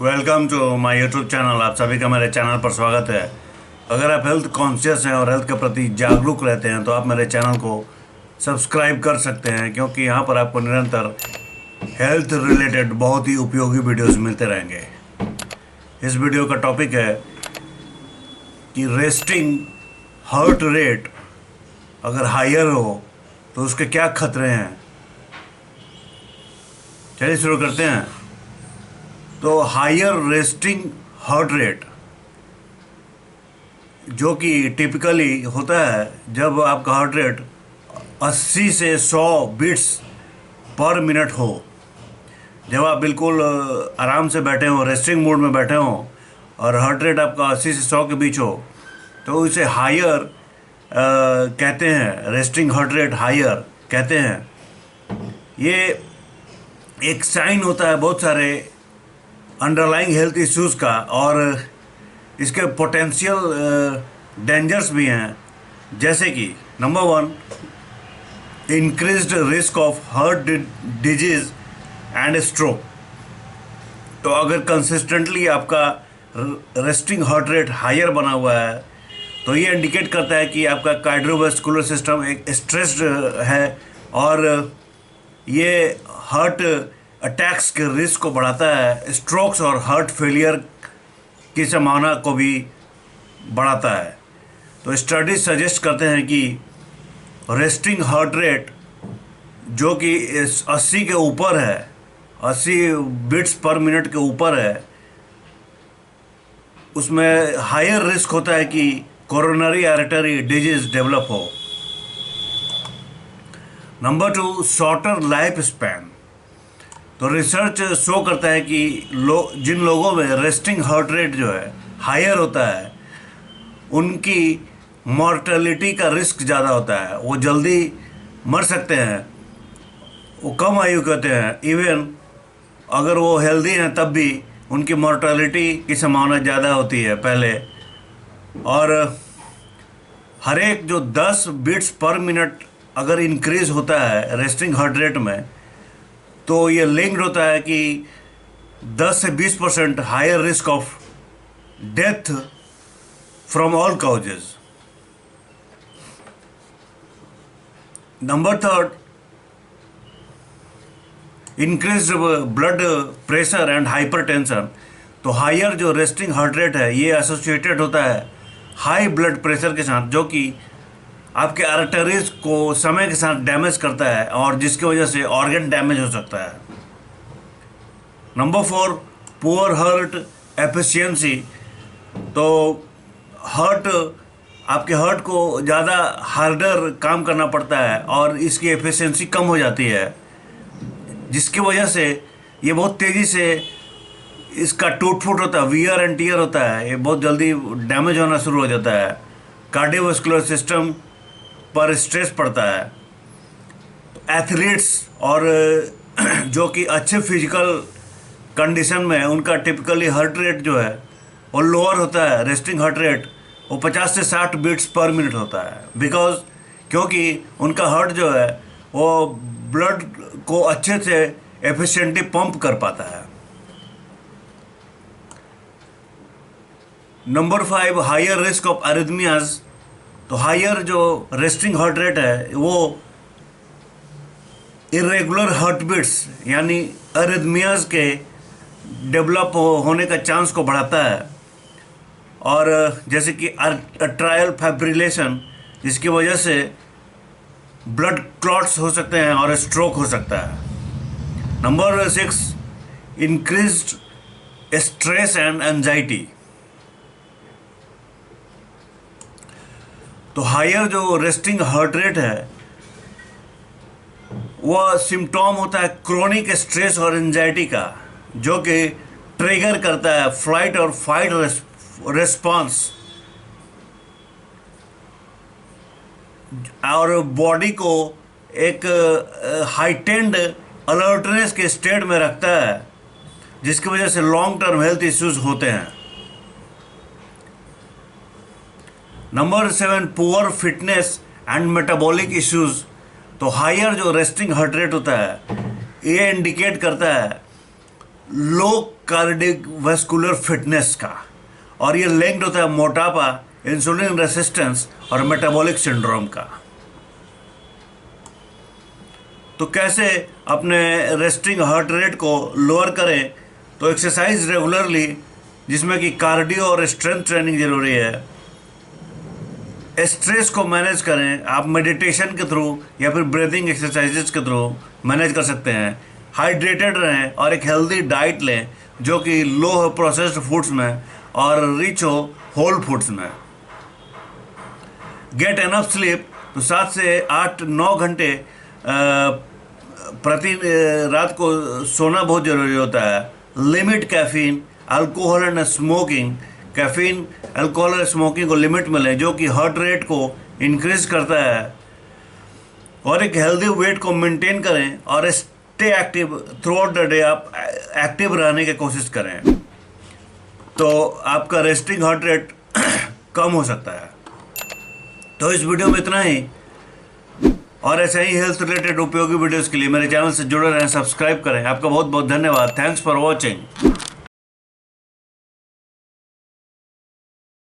Welcome to my YouTube channel. आप सभी का मेरे चैनल पर स्वागत है। अगर आप हेल्थ कॉन्शियस हैं और हेल्थ के प्रति जागरूक रहते हैं तो आप मेरे चैनल को सब्सक्राइब कर सकते हैं, क्योंकि यहाँ पर आपको निरंतर हेल्थ रिलेटेड बहुत ही उपयोगी वीडियोस मिलते रहेंगे। इस वीडियो का टॉपिक है कि रेस्टिंग हार्ट रेट अगर हायर हो तो उसके क्या खतरे हैं। चलिए शुरू करते हैं। तो हायर रेस्टिंग हार्ट रेट जो कि टिपिकली होता है जब आपका हार्ट रेट 80 से 100 बीट्स पर मिनट हो, जब आप बिल्कुल आराम से बैठे हो, रेस्टिंग मोड में बैठे हो और हार्ट रेट आपका 80 से 100 के बीच हो, तो इसे हायर कहते हैं। रेस्टिंग हार्ट रेट हायर कहते हैं। ये एक साइन होता है बहुत सारे अंडरलाइंग हेल्थ इश्यूज़ का, और इसके पोटेंशियल डेंजर्स भी हैं, जैसे कि number 1 increased risk of heart disease and stroke. तो अगर कंसिस्टेंटली आपका रेस्टिंग हार्ट रेट हायर बना हुआ है तो ये इंडिकेट करता है कि आपका कार्डियोवास्कुलर सिस्टम एक स्ट्रेस्ड है, और ये हार्ट अटैक्स के रिस्क को बढ़ाता है, स्ट्रोक्स और हार्ट फेलियर की संभावना को भी बढ़ाता है। तो स्टडीज सजेस्ट करते हैं कि रेस्टिंग हार्ट रेट जो कि 80 के ऊपर है, 80 बीट्स पर मिनट के ऊपर है, उसमें हायर रिस्क होता है कि कोरोनरी आर्टरी डिजीज डेवलप हो। Number 2 shorter life span. तो रिसर्च शो करता है कि जिन लोगों में रेस्टिंग हार्ट रेट जो है हायर होता है उनकी मॉर्टेलिटी का रिस्क ज़्यादा होता है, वो जल्दी मर सकते हैं, वो कम आयु के होते हैं। इवन अगर वो हेल्दी हैं तब भी उनकी मॉर्टेलिटी की संभावना ज़्यादा होती है पहले। और हर एक जो 10 बीट्स पर मिनट अगर इंक्रीज होता है रेस्टिंग हार्ट रेट में, तो ये लिंक्ड होता है कि 10 से 20% higher risk of death from all causes. Number 3 increase blood pressure and hypertension. तो हायर जो रेस्टिंग हार्ट रेट है ये एसोसिएटेड होता है हाई ब्लड प्रेशर के साथ, जो कि आपके आर्टरीज को समय के साथ डैमेज करता है और जिसकी वजह से ऑर्गन डैमेज हो सकता है। Number 4 poor heart efficiency. तो आपके हार्ट को ज़्यादा हार्डर काम करना पड़ता है और इसकी एफिशिएंसी कम हो जाती है, जिसकी वजह से ये बहुत तेज़ी से इसका टूट फूट होता है, वियर एंड टीयर होता है, ये बहुत जल्दी डैमेज होना शुरू हो जाता है। कार्डियोवास्कुलर सिस्टम पर स्ट्रेस पड़ता है। एथलीट्स और जो कि अच्छे फिजिकल कंडीशन में उनका टिपिकली हार्ट रेट जो है वो लोअर होता है। रेस्टिंग हार्ट रेट वो 50 से 60 बीट्स पर मिनट होता है, क्योंकि उनका हार्ट जो है वो ब्लड को अच्छे से एफिशिएंटली पंप कर पाता है। Number 5 higher risk of arrhythmias. तो हायर जो रेस्टिंग हार्ट रेट है वो इरेगुलर हार्ट बीट्स यानी अरिथमियाज के डेवलप होने का चांस को बढ़ाता है, और जैसे कि अट्रायल फाइब्रिलेशन, जिसकी वजह से ब्लड क्लॉट्स हो सकते हैं और स्ट्रोक हो सकता है। Number 6 increased stress and anxiety. तो हायर जो रेस्टिंग हार्ट रेट है वह सिम्टॉम होता है क्रोनिक स्ट्रेस और एंजाइटी का, जो कि ट्रिगर करता है फ्लाइट और फाइट रिस्पॉन्स, और बॉडी को एक हाइटेंड अलर्टनेस के स्टेट में रखता है, जिसकी वजह से लॉन्ग टर्म हेल्थ इश्यूज होते हैं। Number 7 poor fitness and metabolic issues. तो हायर जो रेस्टिंग हार्ट रेट होता है ये इंडिकेट करता है लो कार्डियोवैस्कुलर फिटनेस का, और ये लिंक्ड होता है मोटापा, इंसुलिन रेसिस्टेंस और मेटाबॉलिक सिंड्रोम का। तो कैसे अपने रेस्टिंग हार्ट रेट को लोअर करें? तो एक्सरसाइज रेगुलरली, जिसमें कि कार्डियो और स्ट्रेंथ ट्रेनिंग जरूरी है। स्ट्रेस को मैनेज करें, आप मेडिटेशन के थ्रू या फिर ब्रीदिंग एक्सरसाइजेज के थ्रू मैनेज कर सकते हैं। हाइड्रेटेड रहें और एक हेल्दी डाइट लें जो कि लो हो प्रोसेस्ड फूड्स में और रिच हो होल फूड्स में। गेट एनफ स्लीप, तो 7 से 8-9 घंटे प्रति रात को सोना बहुत ज़रूरी होता है। Limit caffeine, alcohol and smoking, caffeine, alcohol और स्मोकिंग को लिमिट में लें जो कि हार्ट रेट को इंक्रीज करता है। और एक हेल्दी वेट को मेंटेन करें और stay active through out the day. आप एक्टिव रहने की कोशिश करें तो आपका रेस्टिंग हार्ट रेट कम हो सकता है। तो इस वीडियो में इतना ही, और ऐसे ही हेल्थ रिलेटेड उपयोगी वीडियोस के लिए मेरे चैनल से जुड़े रहें, सब्सक्राइब करें। आपका बहुत बहुत धन्यवाद। Thanks for watching.